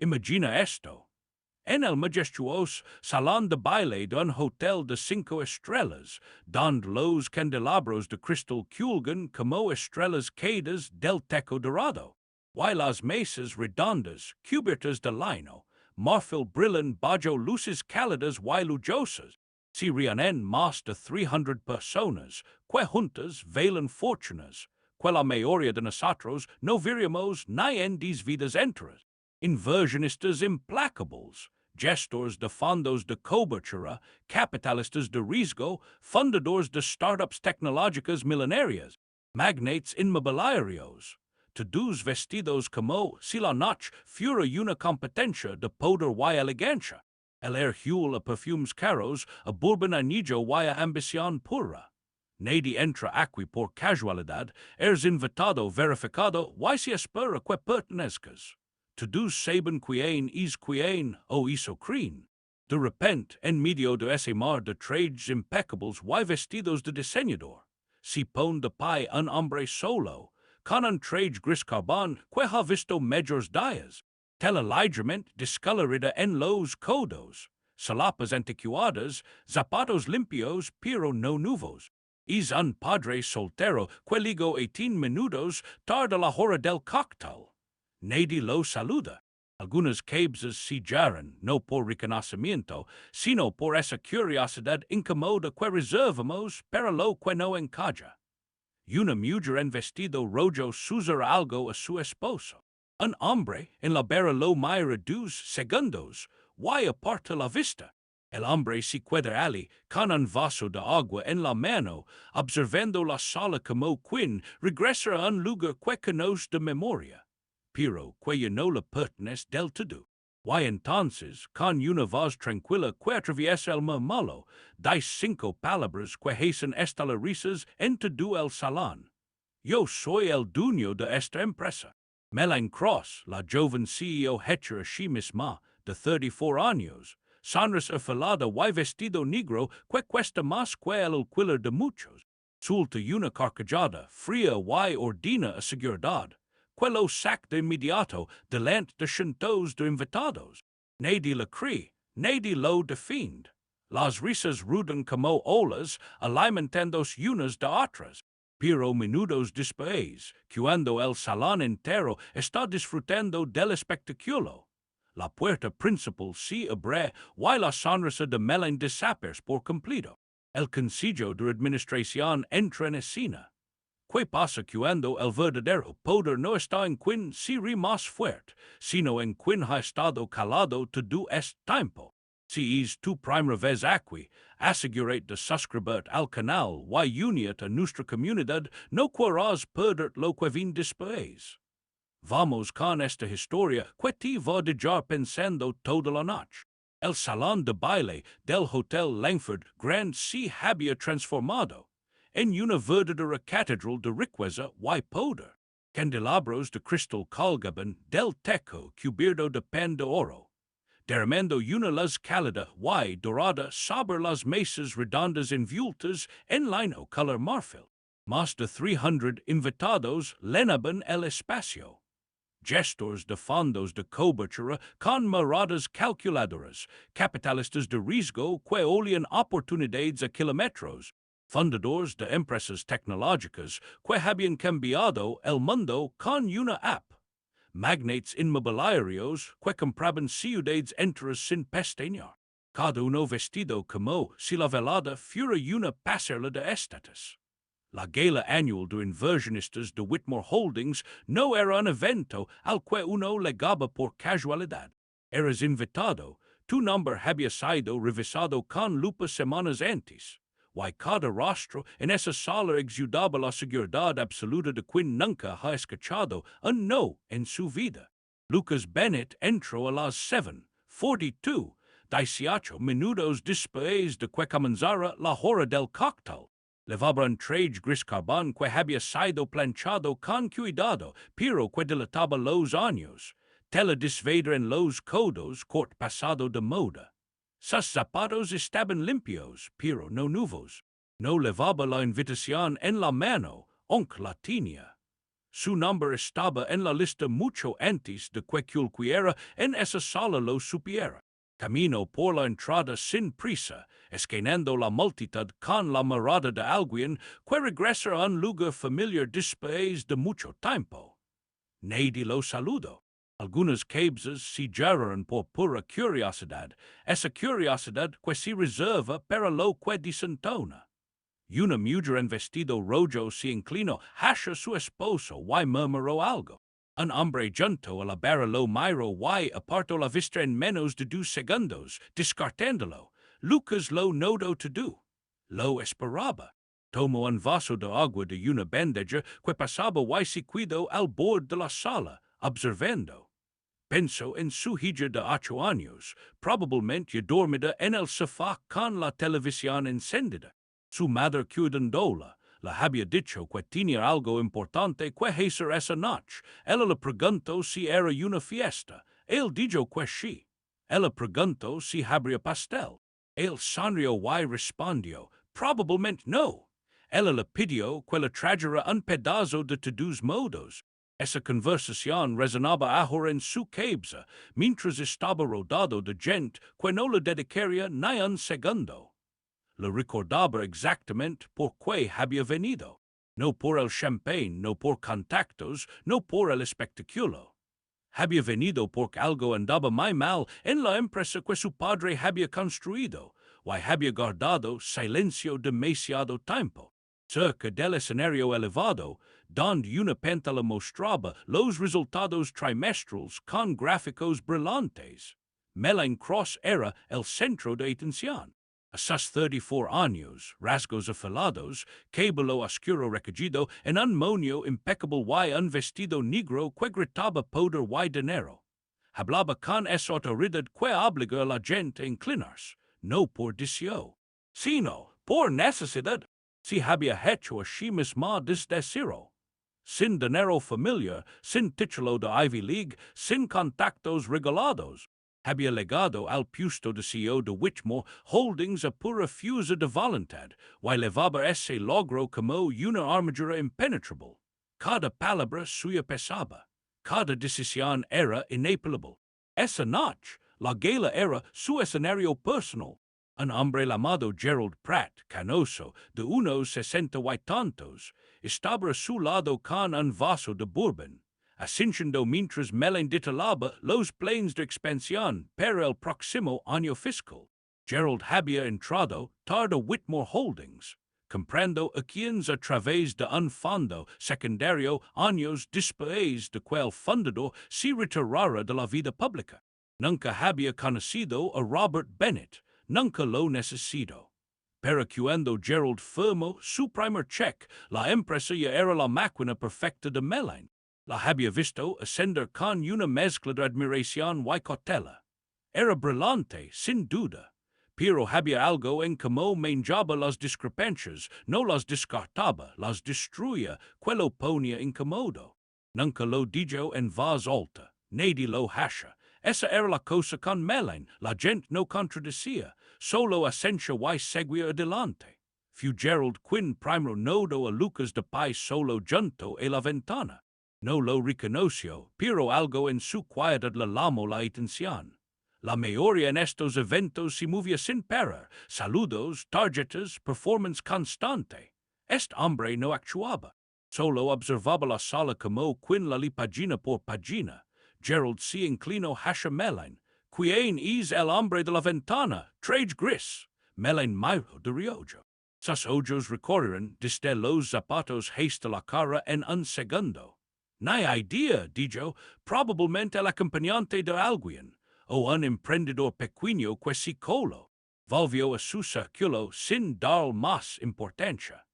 Imagina esto. En el majestuoso salón de baile de un hotel de 5 estrellas, donde los candelabros de cristal cuelgan como estrellas caídas del techo dorado, y las mesas redondas, cubiertas de lino, marfil brillan bajo luces cálidas y lujosas. Si reúnen más de 300 personas, que juntas velen fortunas, que la mayoría de nosotros no veríamos ni en dis vidas enteras. Inversionistas implacables, gestores de fondos de cobertura, capitalistas de riesgo, fundadores de startups tecnológicas milenarias, magnates inmobiliarios, todos vestidos como si la noche fuera una competencia de poder y elegancia, el air huele a perfumes caros, a bourbon anillo y a ambición pura. Nadie entra aquí por casualidad, eres invitado verificado y se espera que pertenezcas. Todos saben quién es quién o hizo creen. De repente, en medio de ese mar de trajes impecables y vestidos de diseñador, se pone de pie un hombre solo, con un traje gris carbón que ha visto mejores días, tela ligeramente descolorida en los codos, solapas antiquadas, zapatos limpios pero no nuevos. Es un padre soltero que ligó 18 minutos tarde la hora del cóctel. Nadie lo saluda. Algunas cabezas se giran, no por reconocimiento, sino por esa curiosidad incómoda que reservamos para lo que no encaja. Una mujer en vestido rojo susurra algo a su esposo. Un hombre en la barra lo mira 2 segundos, y aparta la vista. El hombre se queda allí, con un vaso de agua en la mano, observando la sala como quien regresa a un lugar que conoce de memoria, pero que ya no le pertenece del todo. Y entonces, con una voz tranquila que atraviesa el murmullo, dice 5 palabras que hacen estalar risas en todo el salón. Yo soy el dueño de esta empresa. Melanie Cross, la joven CEO hecha a sí misma, de 34 años, sonrisa afilada y vestido negro que cuesta más que el alquiler de muchos. Suelta una carcajada fría y ordena a seguridad, que lo saca de inmediato delante de cientos de invitados. Nadie le cree, nadie lo defiende. Las risas rudan como olas, alimentándose unas de otras. Pero minutos después, cuando el salón entero está disfrutando del espectáculo, la puerta principal se abre y la sonrisa de Melanie desaparece por completo. El Consejo de Administración entra en escena. ¿Qué pasa cuando el verdadero poder no está en quien se ríe más fuerte, sino en quien ha estado calado todo este tiempo? Si es tu primera vez aquí, asegúrate de suscribirte al canal y unirte a nuestra comunidad, no querrás perder lo que viene después. Vamos con esta historia que te va a dejar pensando toda la noche. El salón de baile del Hotel Langford Grand se había transformado en una verdadera catedral de riqueza y poder. Candelabros de cristal colgaban del techo cubierto de pan de oro, derramando una luz cálida y dorada sobre las mesas redondas envueltas en lino color marfil. Más de 300 invitados llenaban el espacio. Gestores de fondos de cobertura con miradas calculadoras, capitalistas de riesgo que olían oportunidades a kilómetros, fundadores de empresas tecnológicas que habían cambiado el mundo con una app, magnates inmobiliarios que compraban ciudades enteras sin pestañear, cada uno vestido como si la velada fuera una pasarela de estatus. La gala annual de inversionistas de Whitmore Holdings no era un evento al que uno legaba por casualidad. Eras invitado, tu nombre había sido revisado con lupa semanas antes, y cada rostro en esa sala exudaba la seguridad absoluta de quien nunca ha escuchado un no en su vida. Lucas Bennett entró a las 7:42, 18 minutos después de que comenzara la hora del cóctel. Levaba un traje gris carbón que había sido planchado con cuidado, pero que dilataba los años. Tela desveda en los codos, corte pasado de moda. Sus zapatos estaban limpios, pero no nuevos. No levaba la invitación en la mano, aunque la tenía. Su nombre estaba en la lista mucho antes de que cualquiera en esa sala lo supiera. Camino por la entrada sin prisa, esquinando la multitud con la mirada de alguien que regresa a un lugar familiar después de mucho tiempo. Nadie lo saludó. Algunas cabezas se giraron por pura curiosidad, esa curiosidad que se reserva para lo que desentona. Y una mujer en vestido rojo se inclinó hacia su esposo y murmuró algo. Un hombre junto a la barra lo miró y apartó la vista en menos de 2 segundos, descartándolo. Lucas lo notó todo. Lo esperaba. Tomó un vaso de agua de una bandeja que pasaba y se quedó al borde de la sala, observando. Pensó en su hija de 8 años, probablemente dormida en el sofá con la televisión encendida. Su madre cuidándola le había dicho que tenía algo importante que hacer esa noche. Ella le preguntó si era una fiesta. Él dijo que sí. Ella preguntó si habría pastel. Él sonrió y respondió, probablemente no. Ella le pidió que le trajera un pedazo de todos modos. Esa conversación resonaba ahora en su cabeza, mientras estaba rodado de gente que no le dedicaría ni un segundo. Lo recordaba exactamente por qué había venido. No por el champagne, no por contactos, no por el espectáculo. Había venido porque algo andaba muy mal en la empresa que su padre había construido, y había guardado silencio demasiado tiempo. Cerca del escenario elevado, donde una pantalla mostraba los resultados trimestrales con gráficos brillantes. Melanie Cross era el centro de atención. A sus 34 años, rasgos afilados, cabello oscuro recogido en un moño impecable y un vestido negro que gritaba poder y dinero. Hablaba con esa autoridad que obliga a la gente a inclinarse, no por deseo, sino por necesidad. Si había hecho a sí misma desde cero. Sin dinero familiar, sin título de Ivy League, sin contactos regalados. Había legado al puesto de CEO de Whitmore Holdings a pura fuerza de voluntad, y levaba ese logro como una armadura impenetrable. Cada palabra suya pesaba. Cada decisión era inapelable. Esa noche, la gala era su escenario personal. Un hombre llamado Gerald Pratt, canoso, de unos 60 y tantos, estaba a su lado con un vaso de bourbon, ascendiendo mientras Melanie detalaba los planes de expansión para el próximo año fiscal. Gerald había entrado tarde Whitmore Holdings, comprando acciones a través de un fondo secundario años después de que el fundador se retirara de la vida pública. Nunca había conocido a Robert Bennett, nunca lo necesito. Pero cuando Gerald firmó su primer cheque, la empresa ya era la máquina perfecta de Melanie. La había visto ascender con una mezcla de admiración y cautela. Era brillante, sin duda, pero había algo en cómo manejaba las discrepancias, no las descartaba, las destruía, que lo ponía incómodo. Nunca lo dijo en voz alta, nadie lo hasha. Esa era la cosa con Melanie, la gente no contradecía, solo ascenso y seguía adelante. Fu Gerald quien primero notó a Lucas de Pais solo junto a la ventana. No lo reconoció, pero algo en su quietad le llamó la atención. La mayoría en estos eventos se movía sin parar, saludos, tarjetas, performance constante. Este hombre no actuaba, solo observaba la sala como quien la li página por página. Gerald se inclinó hacia Melanie. ¿Quién es el hombre de la ventana? Trade gris. Melanie miró de reojo. Sus ojos recorrieron desde los zapatos hasta la cara en un segundo. Ni idea, dijo, probablemente el acompañante de alguien, o un emprendedor pequeño que se coló. Volvió a su círculo sin dar más importancia.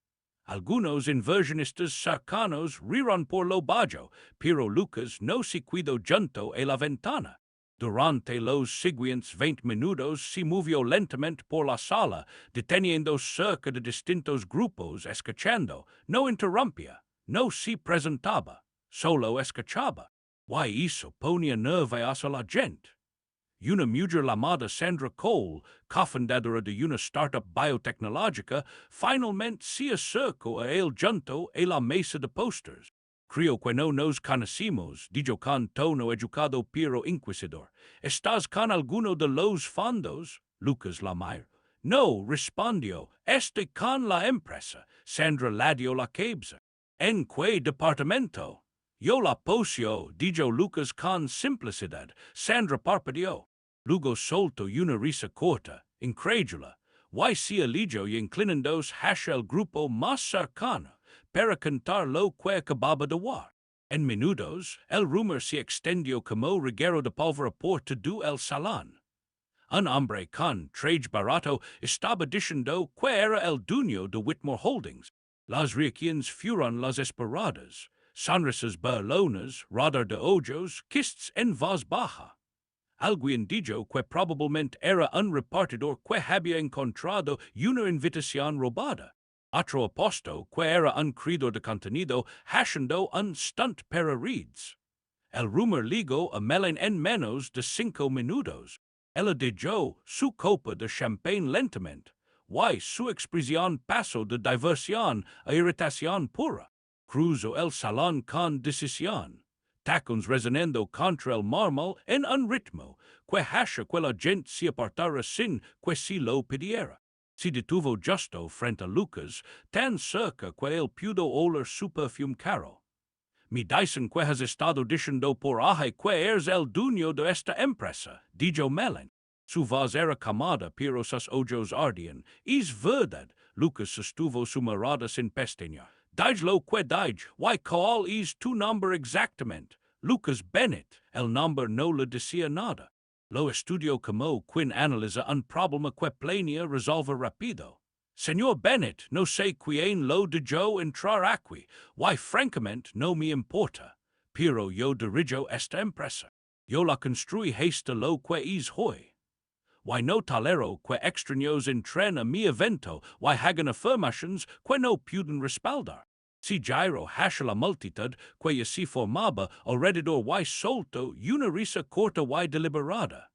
Algunos inversionistas cercanos rieron por lo bajo, pero Lucas no se quedó junto a la ventana. Durante los siguientes 20 minutos se movió lentamente por la sala, deteniendo cerca de distintos grupos, escuchando, no interrumpía, no se presentaba, solo escuchaba. Y eso ponía nerviosa a la gente. Una mujer llamada Sandra Cole, cofundadora de una startup biotecnológica, finalmente se acercó a él junto a la mesa de posters. Crio que no nos conocimos, dijo con tono educado pero inquisidor. ¿Estás con alguno de los fondos? Lucas Lamire. No, respondió. Estoy con la empresa. Sandra ladio la cabeza. ¿En qué departamento? Yo la posio, dijo Lucas con simplicidad. Sandra parpadeó. Luego soltó una risa corta, incrédula. Why si elijo y inclinandos hacia el grupo más cercano para cantar lo que acababa de war. En minutos, el rumor se extendió como reguero de pólvora por todo el salón. Un hombre con traje barato estaba diciendo que era el dueño de Whitmore Holdings. Las reacciones fueron las esperadas. Sonrisas burlonas, rodar de ojos, kists en voz baja. Alguien dijo que probablemente era un repartidor que había encontrado una invitación robada. Otro apostó que era un creador de contenido haciendo un stunt para reeds. El rumor ligó a Melon en menos de 5 minutos. Ella dijo su copa de champagne lentamente. Why su expresión pasó de diversión a irritación pura. Cruzó el salón con decisión. Tacones resonando contra el mármol en un ritmo que hacia que la gente se apartara sin que se lo pidiera. Se detuvo justo frente a Lucas, tan cerca que él pudo oler su perfume caro. Me dicen que has estado diciendo por ahí que eres el dueño de esta empresa, dijo Melon. Su voz era calmada, pero sus ojos ardían. Es verdad, Lucas sostuvo su mirada sin pestañear. Dij lo que dij, why cuál es tu nombre exactamente? Lucas Bennett, el nombre no le decía nada. Lo estudió como quien analiza un problema que planea resolver rápido. Señor Bennett, no sé quién lo dejó entrar aquí, why francamente no me importa, pero yo dirijo esta empresa. Yo la construí hasta lo que es hoy. Why no tolero que extraños entren a mi evento, why hagan afirmations que no pueden respaldar. Si gyro hacia la multitud que se formaba alrededor why solto una risa corta why deliberada.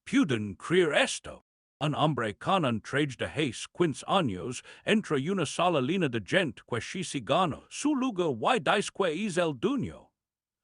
Puden creer esto. Un hombre con un traje de hace 15 años entra una sola línea de gente que se gana su lugar why dice que es el dueño.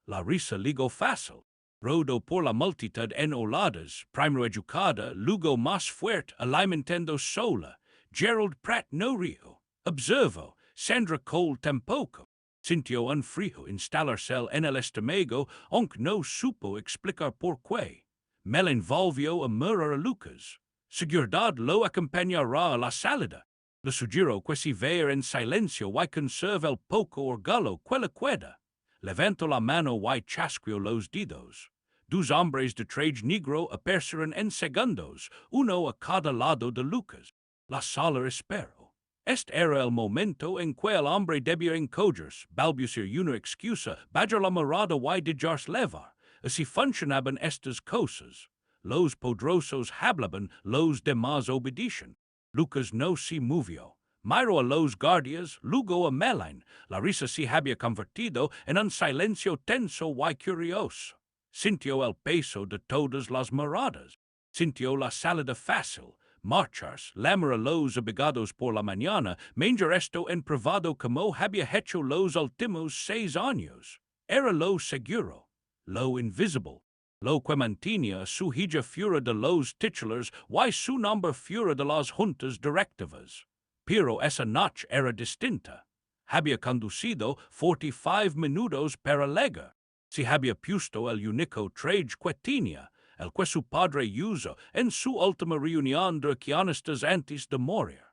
La risa ligo fácil. Rodó por la multitud en oladas, primero educada, luego más fuerte, alimentando sola. Gerald Pratt no rió. Observo, Sandra Cole tampoco. Sintió un frío instalarse en el estómago, aunque no supo explicar por qué. Melon volvió a mirar a Lucas. Seguridad lo acompañará a la salida. Le sugiero que se vea en silencio y conserve el poco orgullo que le queda. Levantó la mano y chasqueó los dedos. Dos hombres de traje negro aparecieron en segundos, uno a cada lado de Lucas. La sala esperó. Este era el momento en que el hombre debía encogerse, balbucear una excusa, bajar la mirada y dejarse levar. Así funcionaban estas cosas. Los poderosos hablaban, los demás obedecían. Lucas no se movió. Miró a los guardias, luego a Melon. La risa se había convertido en un silencio tenso y curioso. Sintió el peso de todas las miradas. Sintió la salida fácil. Marcharse, lamar a los abrigados por la mañana, manger esto en privado como había hecho los últimos 6 años. Era lo seguro, lo invisible. Lo que mantenía su hija fuera de los titulares y su nombre fuera de las juntas directivas. Pero esa noche era distinta. Había conducido 45 minutos para llegar. Se había puesto el único traje que tenía, el que su padre usó en su última reunión de guionistas antes de morir.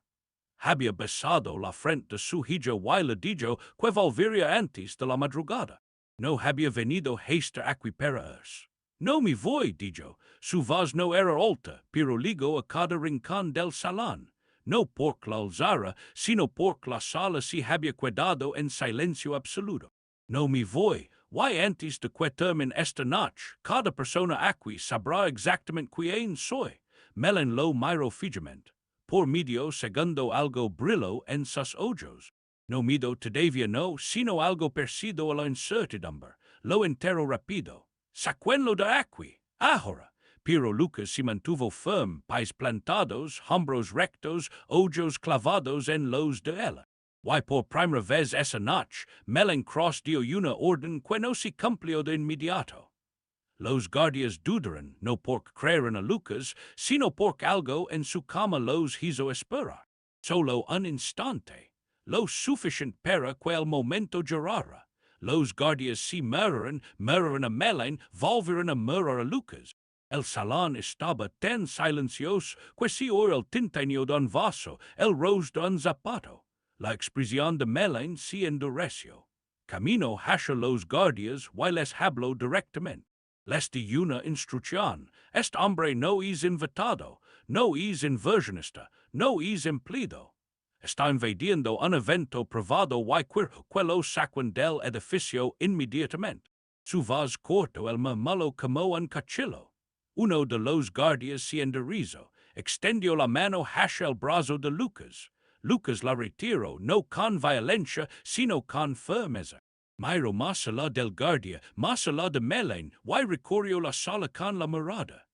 Había besado la frente de su hija y le dijo que volvería antes de la madrugada. No había venido hasta aquí para eso. No me voy, dijo. Su voz no era alta, pero ligó a cada rincón del salón. No porque la alzara, sino porque la sala se había quedado en silencio absoluto. No me voy. Why antes de que termine esta noche, cada persona aquí sabrá exactamente quién soy. Melon lo miró fijamente. Por medio segundo algo brilló en sus ojos. No mido todavía no, sino algo parecido a la incertidumbre. Lo entero rápido. Sacuenlo de aquí, ahora. Pero Lucas se mantuvo firme, pies plantados, hombros rectos, ojos clavados en los de ella. Why por primera vez esa noche, melen cross dio una orden que no se cumplió de inmediato. Los guardias dudaron, no por creer a Lucas, sino por algo en su cama los hizo esperar. Solo un instante. Lo suficient para que el momento llegara. Los guardias si murmuran a Melen, volvieron a murmurar a Lucas. El salón estaba tan silencioso que si oía el tintinio de un vaso, el rose de un zapato. La expresión de Melen se endureció. Camino hacia los guardias, y les habló directamente. Les di una instrucción. Este hombre no es invitado, no es inversionista, no es empleado. Está invadiendo un evento privado y quello saquen del edificio inmediatamente. Su voz corto el murmullo como un cuchillo. Uno de los guardias se enderezó, extendió la mano hacia el brazo de Lucas. Lucas la retiró, no con violencia, sino con firmeza. Miro más allá del guardia, más allá de Melen, y recorrió la sala con la mirada.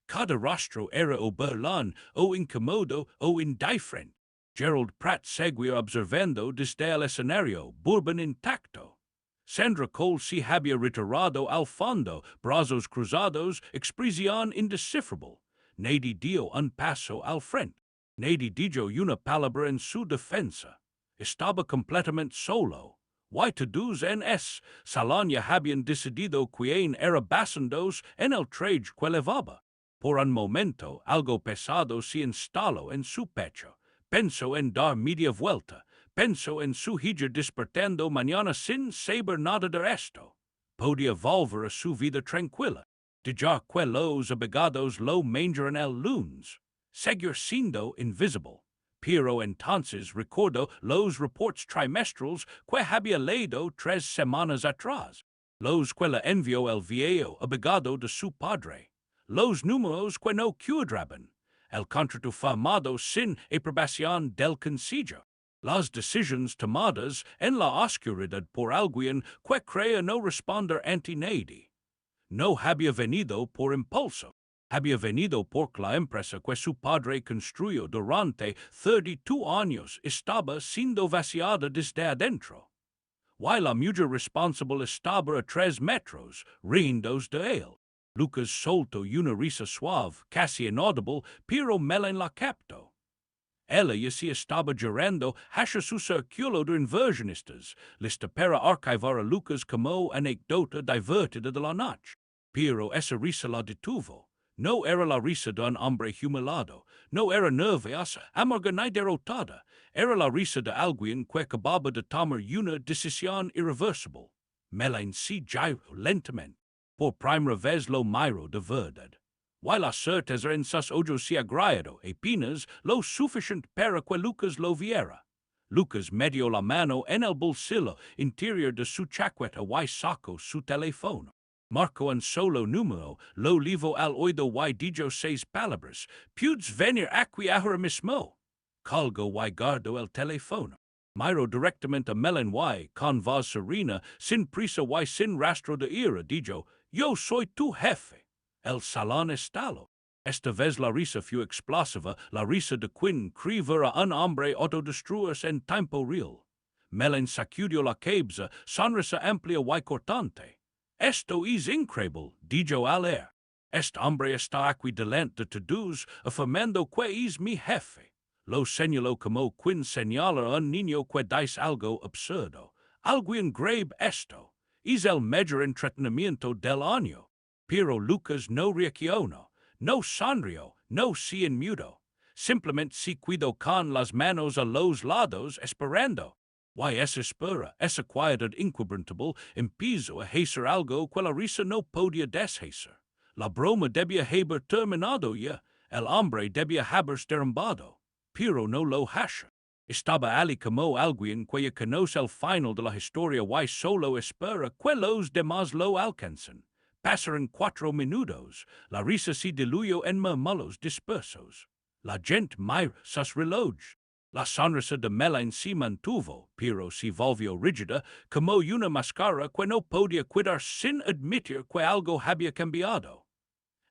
Cada rostro era o burlón, o incómodo, o indiferente. Gerald Pratt seguía observando desde el escenario, Bourbon intacto. Sandra Cole se había retirado al fondo, brazos cruzados, expresión indescifrable. Nadie dio un paso al frente. Nadie dijo una palabra en su defensa. Estaba completamente solo. Y todos en ese salón ya habían decidido quién era basandos en el traje que levaba. Por un momento, algo pesado se instaló en su pecho. Pensó en dar media vuelta. Pensó en su hija despertando mañana sin saber nada de esto. Podía volver a su vida tranquila. Dejar que los abogados lo mandaran el lunes. Seguir siendo invisible. Pero entonces recordó los reports trimestrales que había leído 3 semanas atrás. Los que le envió el viejo abogado de su padre. Los números que no cuadraban. El contrato firmado sin aprobación del Consejo. Las decisiones tomadas en la oscuridad por alguien que creía no responder ante nadie. No había venido por impulso. Había venido porque la empresa que su padre construyó durante 32 años estaba siendo vaciada desde adentro. Y la mujer responsable estaba a 3 metros, riéndose de él. Lucas soltó una risa suave, casi inaudible, pero Melen la captó. Ella ya se estaba llorando hacia su círculo de inversionistas, lista para archivar a Lucas como anécdota divertida de la noche. Pero esa risa la detuvo. No era la risa de un hombre humillado, no era nerviosa, amarga ni derrotada, era la risa de alguien que acababa de tomar una decisión irreversible. Melen se giró lentamente. Por primera vez lo miró de verdad. Y la certeza en sus ojos se agriado, apenas lo suficiente para que Lucas lo viera. Lucas metió la mano en el bolsillo interior de su chaqueta y sacó su teléfono. Marcó un solo número, lo llevó al oído y dijo 6 palabras. Puedes venir aquí ahora mismo. Colgó y guardó el teléfono. Miró directamente a Melen y, con voz serena, sin prisa y sin rastro de ira, dijo, yo soy tu jefe. El salón estalló. Esta vez la risa fue explosiva, la risa de quien cree a un hombre autodestruirse en tiempo real. Melen sacudió la cabeza, sonrisa amplia y cortante. Esto es increíble, dijo al air. Este hombre está aquí delante de todos, afirmando que es mi jefe. Lo señaló como quien señala a un niño que dice algo absurdo. Algo grave esto. Es el mayor entretenimiento del año. Pero Lucas no reaccionó, no sonrió, no se inmutó. Simplemente se quedó con las manos a los lados esperando. Y esa espera, esa quietud inquebrantable, empezó a hacer algo que la risa no podía deshacer. La broma debía haber terminado ya, el hombre debía haberse derrumbado. Pero no lo hace. Estaba ali como alguien que ya conoce el final de la historia y solo espera que los demás lo alcancen. Pasaron 4 minutos, la risa se diluyó en murmullos dispersos. La gente mira sus relojes. La sonrisa de Melen se mantuvo, pero se volvió rígida como una máscara que no podía quitar sin admitir que algo había cambiado.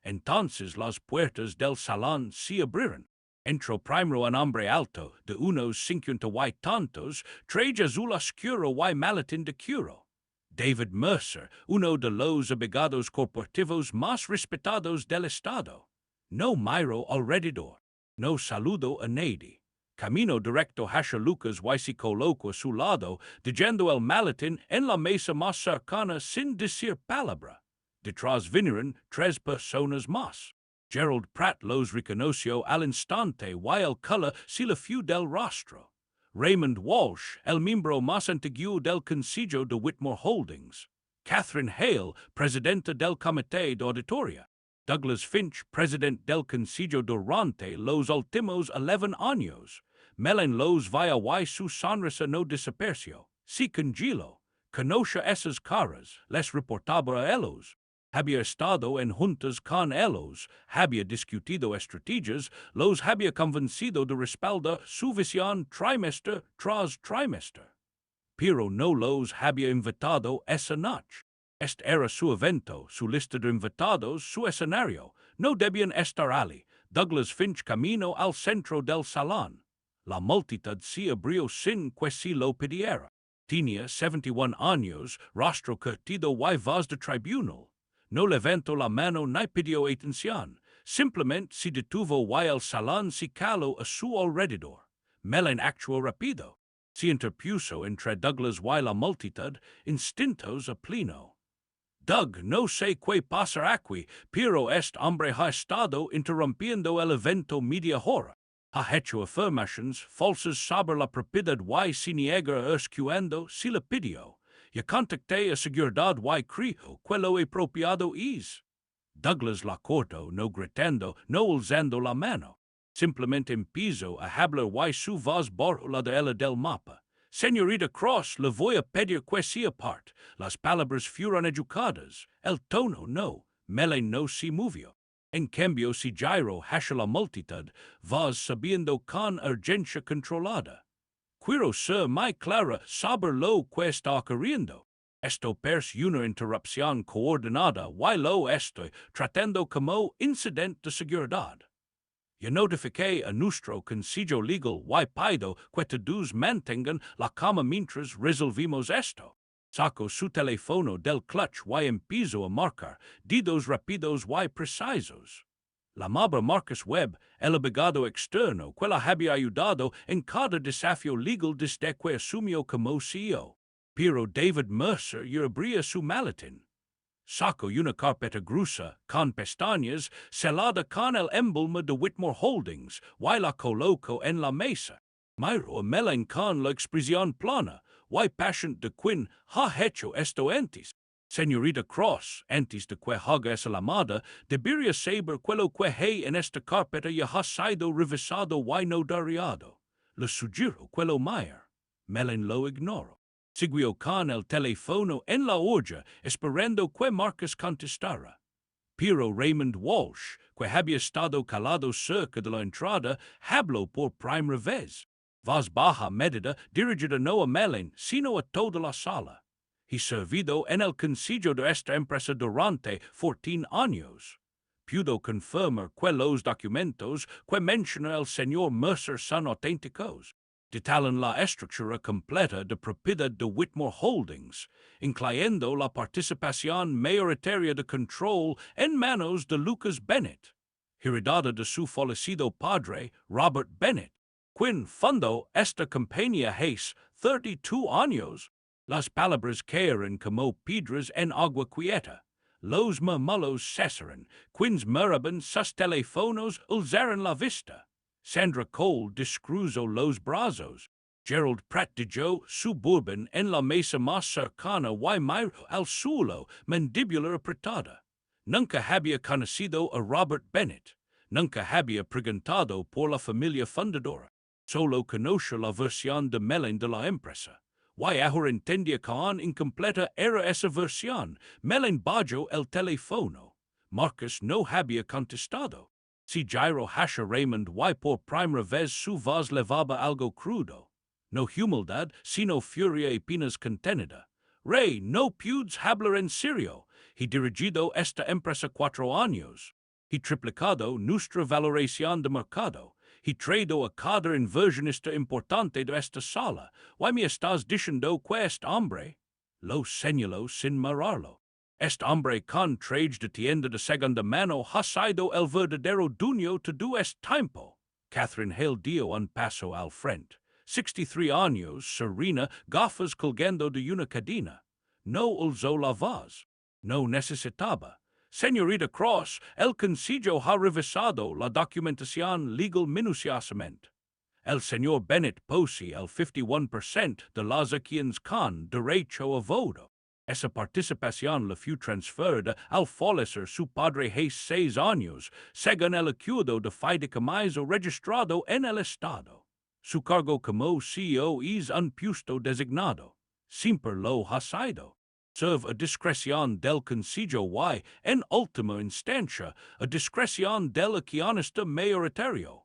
Entonces las puertas del salón se abrieron. Entro primero un hombre alto, de unos 50 y tantos, traje azul oscuro y maletín de curo. David Mercer, uno de los abogados corporativos más respetados del estado. No miro alrededor, no saludo a nadie. Camino directo hacia Lucas y se coloco a su lado, dejando el maletín en la mesa más cercana sin decir palabra. Detrás vinieron 3 personas más. Gerald Pratt los reconoció al instante y el color se le fue del rostro. Raymond Walsh, el miembro más antiguo del Consejo de Whitmore Holdings. Catherine Hale, presidenta del Comité de Auditoría. Douglas Finch, presidente del Consejo durante los últimos 11 años. Melen los via y su sonrisa no desapareció. Si congeló. Conoce esas caras, les reportaba a ellos. Había estado en juntas con ellos, había discutido estrategias, los había convencido de respaldar su visión trimestre tras trimestre. Pero no los había invitado esa noche. Este era su evento, su lista de invitados, su escenario. No debían estar allí. Douglas Finch camino al centro del salón. La multitud se abrió sin que se lo pidiera. Tenía 71 años, rostro curtido y voz de tribunal. No levantó la mano ni pidió atención. Simplemente se detuvo y el salón se caló a su alrededor. Melen actuó rápido. Se interpuso entre Douglas y la multitud, instintos a pleno. Doug, no sé qué pasa aquí, pero este hombre ha estado interrumpiendo el evento media hora. Ha hecho afirmaciones falsas sobre la propiedad y se niega a cuando se le pidió. Ya contacté a seguridad y creo que lo apropiado es. Douglas la cortó, no gritando, no alzando la mano. Simplemente empezó a hablar y su voz borró la de ella del mapa. Señorita Cross, le voy a pedir que se aparte. Las palabras fueron educadas. El tono no. Melen no se movió. En cambio se giró hacia la multitud, voz sabiendo con urgencia controlada. Quiero ser muy clara sobre lo que está ocurriendo. Esto parece una interrupción coordinada y lo estoy tratando como incidente de seguridad. Yo notifiqué a nuestro consejo legal y pido que todos mantengan la calma mientras resolvimos esto. Sacó su teléfono del clutch y empezó a marcar, dedos rápidos y precisos. La amable Marcus Webb, el abogado externo que la había ayudado en cada desafío legal desde que asumió como CEO. Pero David Mercer y abría su maletín. Sacó una carpeta gruesa, con pestañas, selada con el emblema de Whitmore Holdings, y la colocó en la mesa. Miró a Melen con la expresión plana, y patient de quien ha hecho esto antes. Señorita Cross, antes de que haga esa llamada, debería saber que lo que hay en esta carpeta ya ha sido revisado y notariado. Le sugiero que lo mire. Melen lo ignoró. Siguió con el teléfono en la olla, esperando que Marcus contestara. Pero Raymond Walsh, que había estado calado cerca de la entrada, habló por primera vez. Voz baja medida, dirigida no a Melen, sino a toda la sala. He servido en el consejo de esta empresa durante 14 años. Pudo confirmar que los documentos que menciona el señor Mercer son auténticos. Detallan la estructura completa de propiedad de Whitmore Holdings, incluyendo la participación mayoritaria de control en manos de Lucas Bennett, heredada de su fallecido padre, Robert Bennett, quien fundó esta compañía hace 32 años. Las palabras cayeron como piedras en agua quieta. Los murmullos cesaron, quienes miraban sus teléfonos alzaron la vista. Sandra Cole descruzó los brazos. Gerald Pratt dejó su bourbon en la mesa más cercana y miró al suelo, mandíbula apretada. Nunca había conocido a Robert Bennett. Nunca había preguntado por la familia fundadora. Solo conoce la versión de Melen de la empresa. Y ahora entendía cuán incompleta era esa versión. Melen bajó el teléfono. Marcus no había contestado. Si giró hacia Raymond y por primera vez su voz levaba algo crudo. No humildad, sino furia apenas contenida. Rey, no puedes hablar en serio. He dirigido esta empresa 4 años. He triplicado nuestra valoración de mercado. He traído a cada inversionista importante de esta sala. Why me estás diciendo que este hombre? Lo señaló sin mirarlo. Este hombre con traje de tienda de segunda mano ha sido el verdadero dueño todo este tiempo. Catherine Hale dio un paso al frente. 63 años, serena, gafas colgando de una cadena. No usó la voz. No necesitaba. Señorita Cross, el concilio ha revisado la documentación legal minuciosamente. El señor Bennett posee el 51% de las acciones con derecho a voto. Esa participación le fue transferida al fallecer su padre hace 6 años, según el acuerdo de fideicomiso registrado en el Estado. Su cargo como CEO es un puesto designado. Siempre lo ha sido. Serve a discreción del concilio y, en última instancia, a discreción del accionista mayoritario.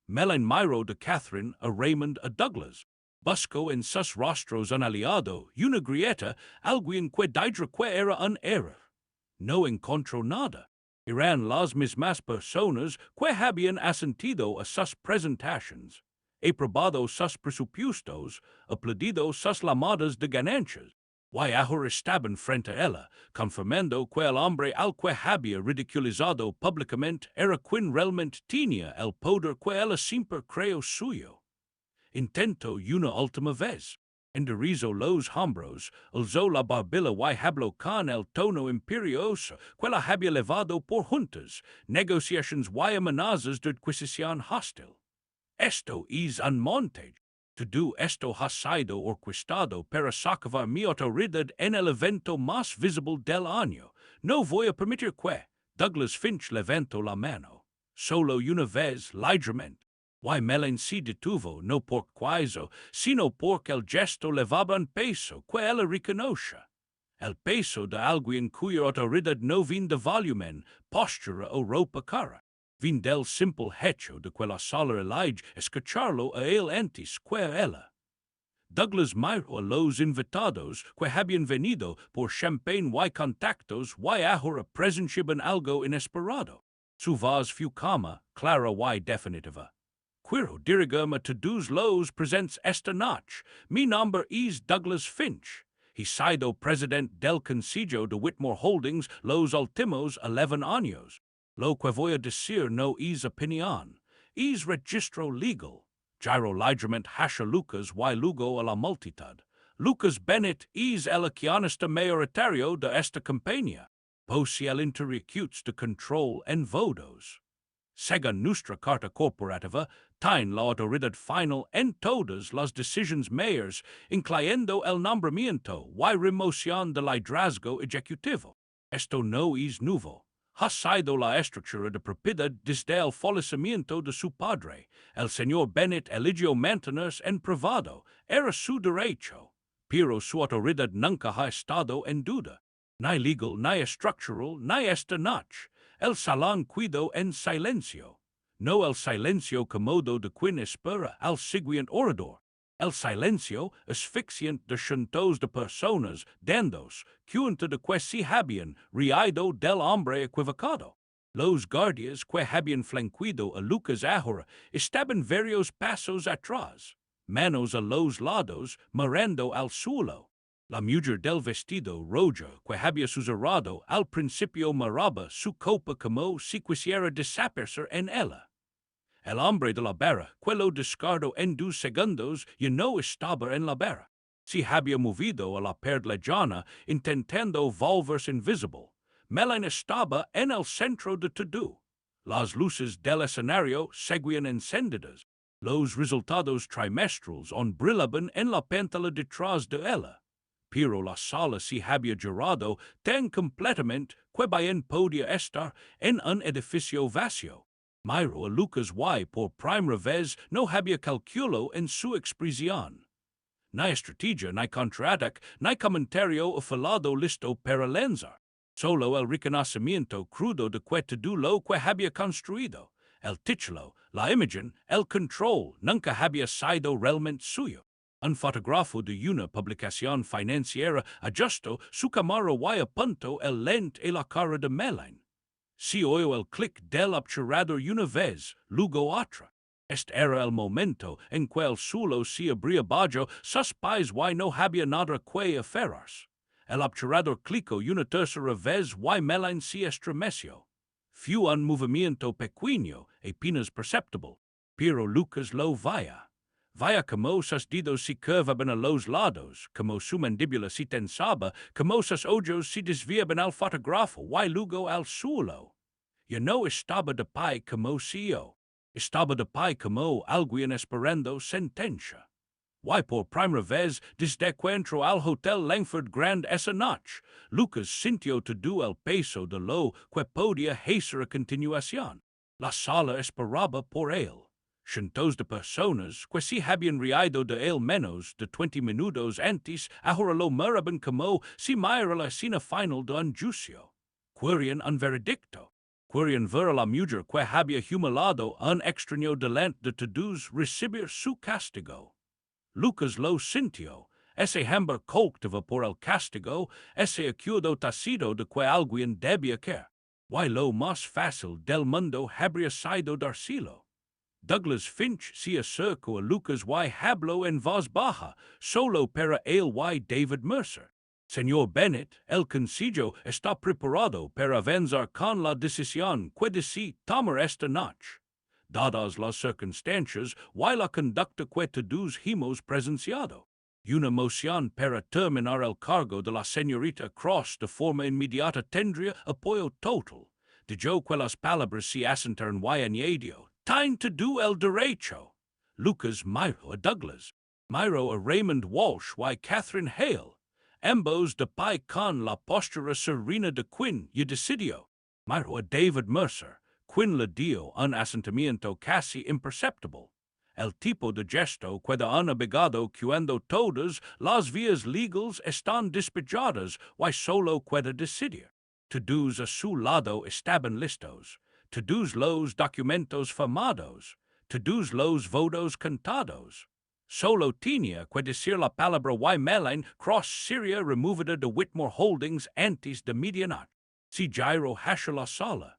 Melon Miro de Catherine a Raymond a Douglas. Busco en sus rostros un aliado, una grieta, alguien que diedra que era un error. No encontró nada. Eran las mismas personas que habían asentido a sus presentaciones, aprobado sus presupuestos, aplaudido sus llamadas de ganancias. Y ahora estaban frente a ella, confirmando que el hombre al que había ridiculizado públicamente era quien realmente tenía el poder que ella siempre creyó suyo. Intento una última vez. Enderezó los hombros, alzó la barbilla y habló con el tono imperioso que la había levado por juntas, negociaciones y amenazas de adquisición hostil. Esto es un montaje. Todo esto ha sido orquestado para socavar mi autoridad en el evento más visible del año. No voy a permitir que Douglas Finch levantó la mano. Solo una vez, ligeramente. Y Melon se detuvo, no por quaso, sino porque el gesto levaba un peso que ella reconoce. El peso de alguien cuya autoridad no vin de volumen, postura o ropa cara. Vin del simple hecho de que la sola elige escucharlo a él antes que a ella. Douglas miró a los invitados que habían venido por champagne y contactos y ahora presenciaban algo inesperado. Su voz fue calma, clara y definitiva. Quiero dirigirme a todos los presentes esta noche. Mi nombre es Douglas Finch. He sido presidente del Concilio de Whitmore Holdings los últimos 11 años. Lo que voy a decir no es opinión, es registro legal. Giro ligeramente hacia Lucas y luego a la multitud. Lucas Bennett es el accionista mayoritario de esta compañía. Posee el interrecutes de control en votos. Según nuestra carta corporativa, tiene la autoridad final en todas las decisiones mayores, incluyendo el nombramiento y remoción del liderazgo ejecutivo. Esto no es nuevo. Ha sido la estructura de propiedad desde el fallecimiento de su padre. El señor Bennett eligió mantenerse en privado. Era su derecho. Pero su autoridad nunca ha estado en duda. Ni legal, ni estructural, ni esta noche. El salón cuidó en silencio. No el silencio cómodo de quien espera al siguiente orador. El silencio asfixiante de cientos de personas, dandos, cuenta de que se habían reído del hombre equivocado. Los guardias que habían flanqueado a Lucas ahora estaban varios pasos atrás, manos a los lados, mirando al suelo. La mujer del vestido rojo que había susurrado al principio miraba su copa como si quisiera desaparecer en ella. El hombre de la barra, que lo descartó en 2 segundos, ya no estaba en la barra. Se había movido a la perla llana, intentando volverse invisible. Melon estaba en el centro de todo. Las luces del escenario seguían encendidas. Los resultados trimestrales brillaban en la pantalla detrás de ella. Pero la sala se había girado tan completamente que bien podía estar en un edificio vacío. Miró a Lucas y por primera vez no había calculo en su expresión. Ni estrategia, ni contraataque, ni comentario afilado listo para lanzar. Solo el reconocimiento crudo de que todo lo que había construido, el título, la imagen, el control, nunca había sido realmente suyo. Un fotógrafo de una publicación financiera ajustó su cámara y apuntó el lente a la cara de Melon. Se oyó el clic del obturador una vez, luego otra. Est era el momento en que el suelo se abría bajo sus pies y no había nada que aferrarse. El obturador clico una tercera vez y Melain se estremeció. Fue un movimiento pequeño apenas perceptible, pero Lucas lo veía. Veía como sus dedos se curvaban a los lados, como su mandíbula se tensaba, como sus ojos se desviaban al fotógrafo y luego al suelo. Y no estaba de pie como si yo. Estaba de pie como alguien esperando sentencia. Y por primera vez desde que entró al Hotel Langford Grand esa noche, Lucas sintió todo el peso de lo que podía hacer a continuación. La sala esperaba por él. Cientos de personas que se habían reído de él menos de 20 minutos antes ahora lo miraban como si mirara la escena final de un juicio. Querían un veredicto. Querían ver a la mujer que había humillado un extraño delante de todos recibir su castigo. Lucas lo sintió. Ese hambre cultiva por el castigo, ese acuerdo tácito de que alguien debía caer. Y lo más fácil del mundo habría sido dárselo. Douglas Finch se acercó a Lucas y habló en voz baja, solo para él y David Mercer. Señor Bennet, el consejo está preparado para avanzar con la decisión que se tomar esta noche. Dadas las circunstancias y la conducta que todos hemos presenciado. Una moción para terminar el cargo de la señorita Cross de forma inmediata tendría apoyo total. De yo que las palabras se asentaron y añadió, tiene todo el derecho. Lucas miró a Douglas. Miró a Raymond Walsh y Catherine Hale. Ambos de pie con la postura serena de Quinn y decidió. Miró a David Mercer. Quinn le dio un asentimiento casi imperceptible. El tipo de gesto que da un abogado cuando todas las vías legales están despejadas y solo puede decidir. Todos a su lado estaban listos. Todos los documentos firmados. Todos los votos contados. Solo tenía que decir la palabra y Melain Cross sería removida de Whitmore Holdings antes de medianoche. Si Jairo hacia la sala.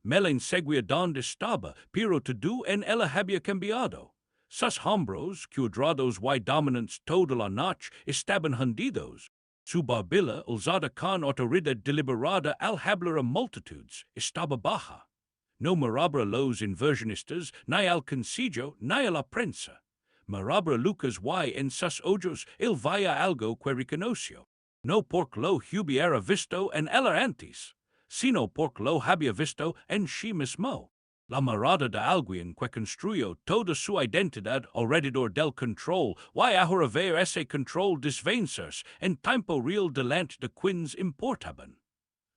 Melain seguía donde estaba, pero todo en ella había cambiado. Sus hombros, cuadrados y dominantes toda la noche, estaban hundidos. Su barbilla, alzada con autoridad deliberada al hablar a multitudes, estaba baja. No miraba a los inversionistas, ni al consejo, ni a la prensa. Miraba a Lucas y en sus ojos él veía algo que reconoció. No porque lo hubiera visto en él antes, sino porque lo había visto en sí mismo. La mirada de alguien que construyó toda su identidad alrededor del control y ahora ver ese control desvanecerse en tiempo real delante de quienes importaban.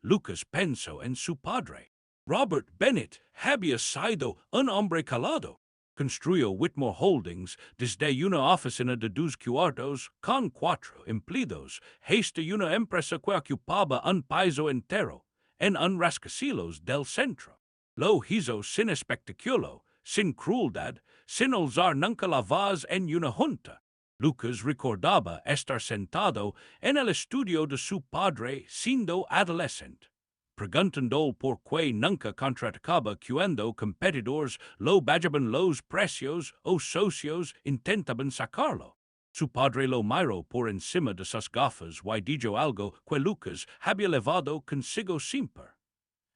Lucas pensó en su padre. Robert Bennet había sido un hombre calado. Construyó Whitmore Holdings desde una oficina de 2 cuartos con 4 empleados hasta una empresa que ocupaba un piso entero en un rascacielos del centro. Lo hizo sin espectáculo, sin crueldad, sin alzar nunca la voz en una junta. Lucas recordaba estar sentado en el estudio de su padre siendo adolescente, preguntando por qué nunca contrataba cuando competidores lo bajaban los precios o socios intentaban sacarlo. Su padre lo miró por encima de sus gafas y dijo algo que Lucas había llevado consigo siempre.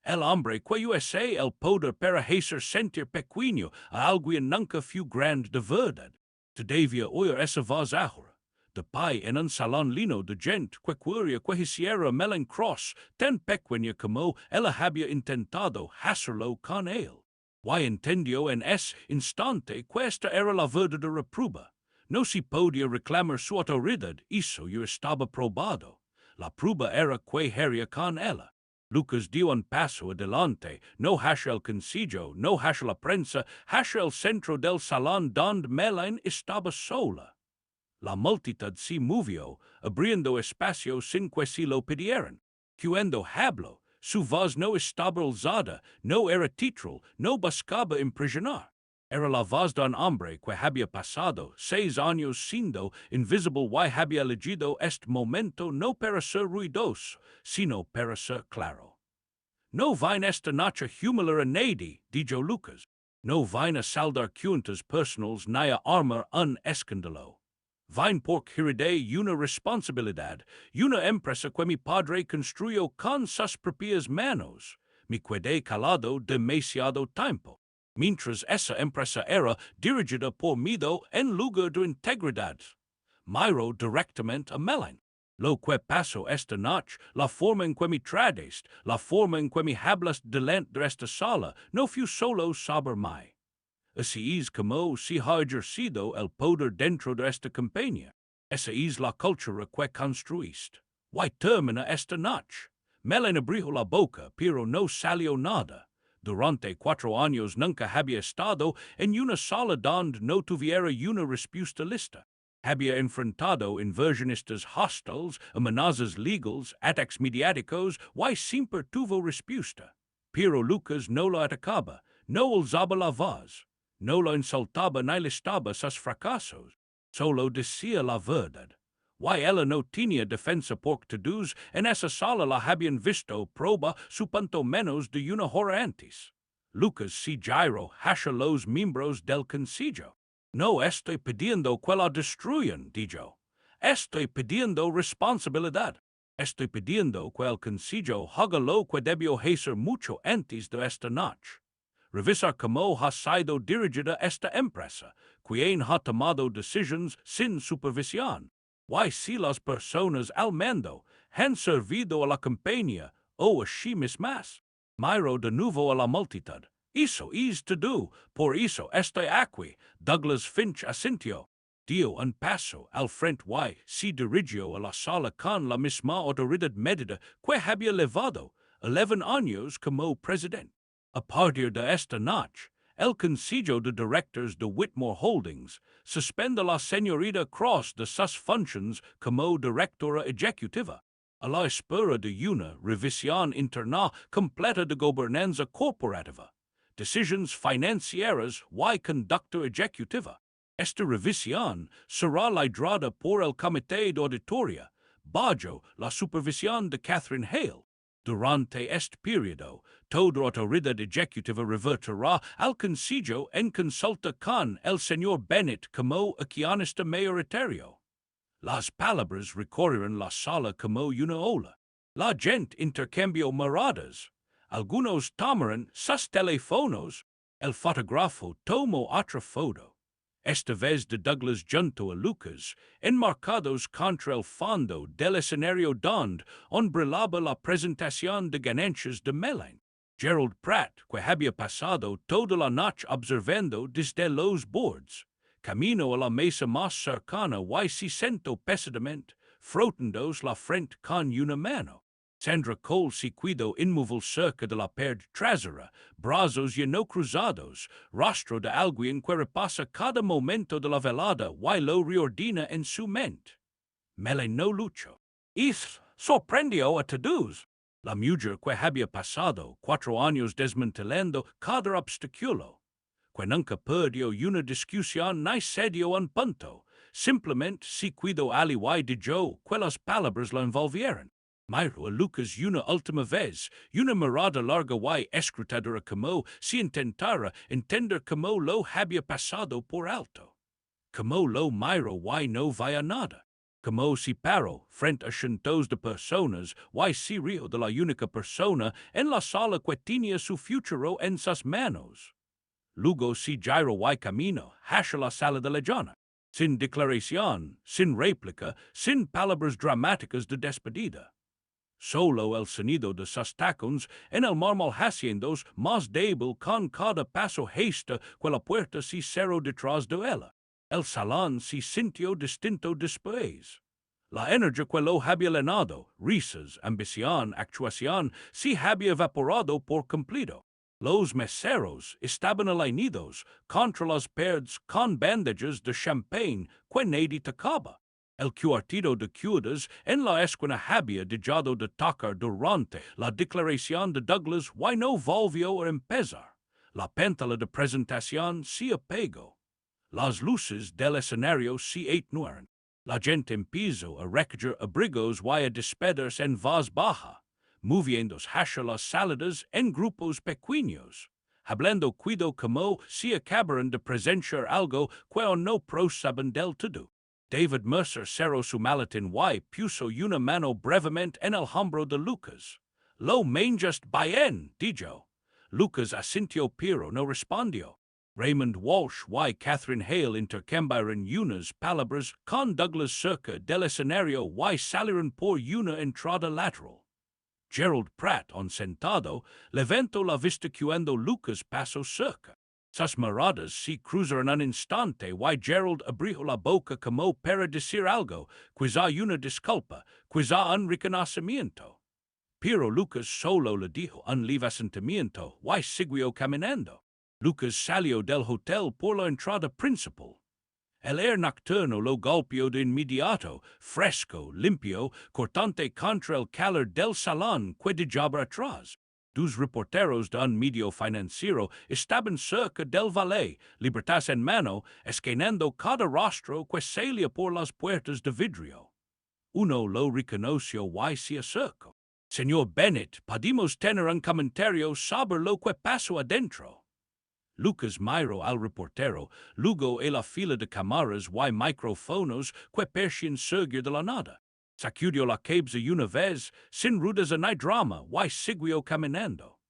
El hombre que usa el poder para hacer sentir pequeño a alguien nunca fue grande de verdad. Te debía oír esa voz ahora, de pie en un salón lleno de gente que quería que hiciera Melain Cross tan pequeña como él había intentado hacerlo con él. Y entendió en ese instante que esta era la verdadera prueba. No se podía reclamar su autoridad, eso ya estaba probado. La prueba era que haría con ella. Lucas dio un paso adelante, no hacia el consejo, no hacia la prensa, hacia el centro del salón donde Melain estaba sola. La multitud se movió, abriendo espacio sin que se lo pidieran. Cuando habló, su voz no estaba alzada, no era titral, no buscaba impresionar. Era la voz de un hombre que había pasado 6 años siendo invisible y había elegido este momento no para ser ruidoso, sino para ser claro. No vain esta noche humillar a nadie, dijo Lucas. No vina saldar cuntas personals nia armor un escandalo. Vine porc hiride una responsabilidad, una empresa que mi padre construyó con sus propias manos, mi quede calado demasiado tiempo. Mientras esa empresa era dirigida por mido en lugar de integridad. Miro directamente a Melin. Lo que paso esta noche, la forma en que mi tradest, la forma en que mi hablas delante de esta sala, no fu solo saber mai. Así es como si ha ejercido el poder dentro de esta campaña. Esa es la cultura que construiste. Why termina esta noche? Melin abrió la boca, pero no salió nada. Durante 4 años nunca había estado en una sala donde no tuviera una respuesta lista. Había enfrentado inversionistas hostiles, amenazas legales, ataques mediáticos, why siempre tuvo respuesta. Pero Lucas no la atacaba, no alzaba la voz, no la insultaba ni listaba sus fracasos, solo decía la verdad. Why ella no tenía defensa por todos en esa sala la habían visto proba supanto menos de una hora antes. Lucas si Jairo hasha los miembros del concilio. No estoy pidiendo que la destruyan, dijo. Estoy pidiendo responsabilidad. Estoy pidiendo que el concilio haga lo que debió hacer mucho antes de esta noche. Revisar cómo ha sido dirigida esta empresa, quien ha tomado decisiones sin supervisión. Why si las personas al mando han servido a la campaña o a sí mismas. Miro de nuevo a la multitud. Eso es todo, por eso estoy aquí. Douglas Finch asintió. Dio un paso al frente y se dirigió a la sala con la misma autoridad medida que había levado 11 años como presidente. A partir de esta noche, el Consejo de Directors de Whitmore Holdings suspende la señorita Cross de sus funciones como directora ejecutiva, a la espera de una revisión interna completa de gobernanza corporativa, decisiones financieras y conducta ejecutiva. Esta revisión será liderada por el Comité de Auditoría, bajo la supervisión de Catherine Hale. Durante este periodo, toda autoridad ejecutiva revertirá al Consejo en consulta con el señor Bennett como accionista mayoritario. Las palabras recorrieron la sala como una ola. La gente intercambió miradas. Algunos tomaron sus teléfonos. El fotógrafo tomó otra foto. Esta vez de Douglas junto a Lucas, enmarcados contra el fondo del escenario donde brillaba la presentación de ganancias de Melin. Gerald Pratt, que había pasado toda la noche observando desde los boards, camino a la mesa más cercana y se sentó pesadamente, frotándose la frente con una mano. Sandra Cole se cuidó inmóvil cerca de la pared trasera, brazos ya no cruzados, rostro de alguien que repasa cada momento de la velada y lo reordina en su mente. Melin no luchó. Y sorprendió a todos. La mujer que había pasado 4 años desmantelando cada obstáculo, que nunca perdió una discusión ni cedió un punto, simplemente se cuidó al y dijo que las palabras la envolvieron. Miro a Lucas una última vez, una mirada larga y escrutadora como si intentara entender cómo lo había pasado por alto. Como lo miro y no vaya nada. Como si paró frente a cientos de personas y se rió de la única persona en la sala que tenía su futuro en sus manos. Luego se giró y camino hacia la sala de la llena. Sin declaración, sin réplica, sin palabras dramáticas de despedida. Solo el sonido de sus tacones en el mármol haciendos más débil con cada paso hasta que la puerta se cerró detrás de ella. El salón se sintió distinto después. La energía que lo había llenado, risas, ambición, actuación, se había evaporado por completo. Los meseros estaban alineados contra las paredes con bandages de champagne que nadie tocaba. El cuartito de cuidas en la esquina había dejado de tocar durante la declaración de Douglas y no volvió a empezar. La pantalla de presentación se apagó. Las luces del escenario se atenuaron. La gente empezó a recoger abrigos y a despedirse en voz baja, moviéndose hacia las salidas en grupos pequeños. hablando cuido como si acabaran de presenciar algo que no prosaben del todo. David Mercer cerró su maletín y puso una mano brevemente en el hombro de Lucas. Lo manjaste bien, dijo. Lucas asintió pero no respondió. Raymond Walsh y Catherine Hale intercambiaron unas palabras con Douglas cerca del escenario y salieron por una entrada lateral. Gerald Pratt, sentado, levantó la vista cuando Lucas pasó cerca. Sus miradas se cruzaron un instante y Gerald abrió la boca como para decir algo, quizá una disculpa, quizá un reconocimiento. Pero Lucas solo le dijo un leve asentimiento y siguió caminando. Lucas salió del hotel por la entrada principal. El aire nocturno lo golpeó de inmediato, fresco, limpio, cortante contra el calor del salón que dejaba atrás. Dos reporteros de un medio financiero estaban cerca del valet, libertad en mano, escaneando cada rostro que salía por las puertas de vidrio. Uno lo reconoció y se acercó. Señor Bennett, podemos tener un comentario sobre lo que pasó adentro. Lucas miró al reportero, luego a la fila de cámaras y micrófonos que parecían surgir de la nada. Sacudió la cabeza una vez, sin rudas ni drama, y siguió caminando.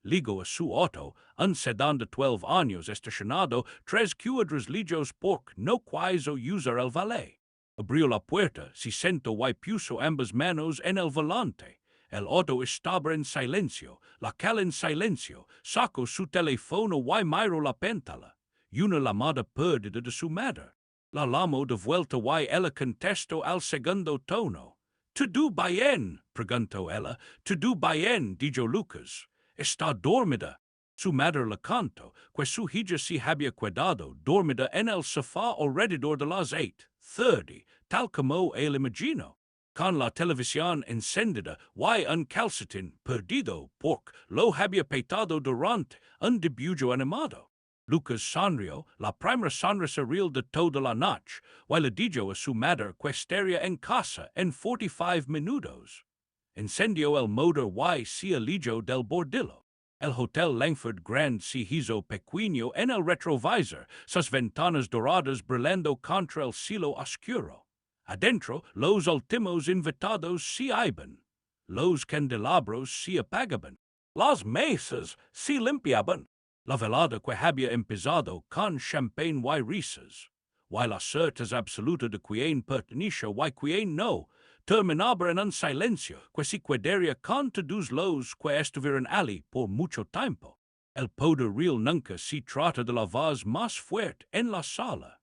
Ligó a su auto, un sedán de 12 años estacionado 3 cuadras lejos porque no quiso usar el valet. Abrió la puerta, se sentó y puso ambas manos en el volante. El auto estaba en silencio, la calle en silencio, sacó su teléfono y miró la pantalla. Una llamada perdida de su madre. La llamó de vuelta y ella contestó al segundo tono. ¿Todo bien? Preguntó ella. ¿Todo bien? Dijo Lucas. Está dormida. Su madre le contó que su hija se había quedado dormida en el sofá alrededor de las 8:30, tal como él imaginó. Con la televisión encendida y un calcetín perdido porque lo había petado durante un dibujo animado. Lucas sonrió, la primera sonrisa real de toda la noche, y le dijo a su madre que estaría en casa en 45 minutos. Encendió el motor y se alejó del bordillo. El Hotel Langford Grand se hizo pequeño en el retrovisor, sus ventanas doradas brillando contra el cielo oscuro. Adentro, los últimos invitados se iban. Los candelabros se apagaban. Las mesas se limpiaban. La velada que había empezado con champagne y risas. Y la certeza absoluta de quien pertenecía y quien no, terminaba en un silencio que se quedaría con todos los que estuvieron allí por mucho tiempo. El poder real nunca se trata de la voz más fuerte en la sala.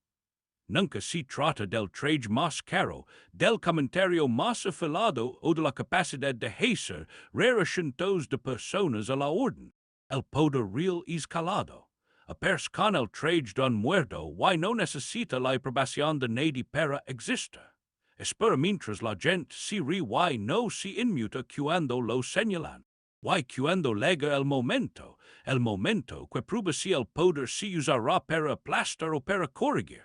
Nunca se trata del traje más caro, del comentario más afilado o de la capacidad de hacer cientos de personas a la orden. El poder real es calado. Apers con el traje de un muerto y no necesita la aprobación de nadie para existir. Espera mientras la gente se ríe y no se inmuta cuando lo señalan. Y cuando llega el momento que prueba si el poder se usará para aplastar o para corregir.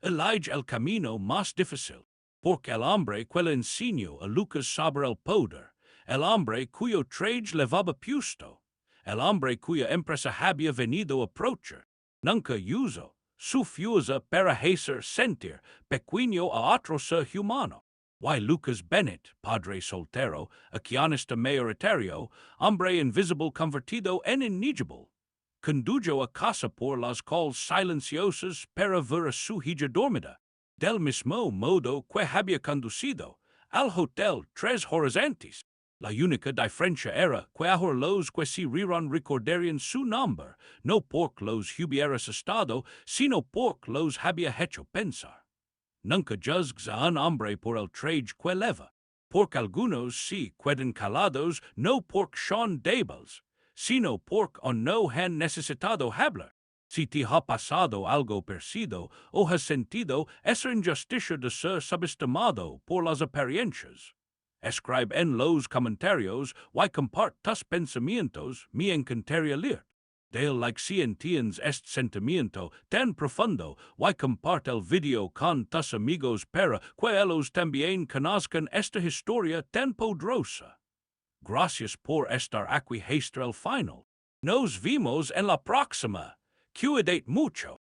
Elige el camino más difícil, porque el hombre que le enseñó a Lucas sobre el poder, el hombre cuyo traje levaba puesto, el hombre cuya empresa había venido a approachar, nunca usó su fuerza para hacer sentir pequeño a otro ser humano. Y Lucas Bennett, padre soltero, accionista mayoritario, hombre invisible convertido en ineligible, condujo a casa por las calles silenciosas para ver a su hija dormida, del mismo modo que había conducido al hotel 3 horas antes. La única diferencia era que ahora los que se rieron recordarían su nombre, no porque los hubiera asustado, sino porque los había hecho pensar. Nunca juzgues a un hombre por el traje que leva, porque algunos se quedan calados no porque son débiles, sino porque no han necesitado hablar. Si te ha pasado algo parecido o has sentido esa injusticia de ser subestimado por las apariencias, escribe en los comentarios y comparte tus pensamientos, me encantaría leer. Del like si entiendes este sentimiento tan profundo y comparte el video con tus amigos para que ellos también conozcan esta historia tan poderosa. Gracias por estar aquí hasta el final. Nos vimos en la próxima. Cuídate mucho.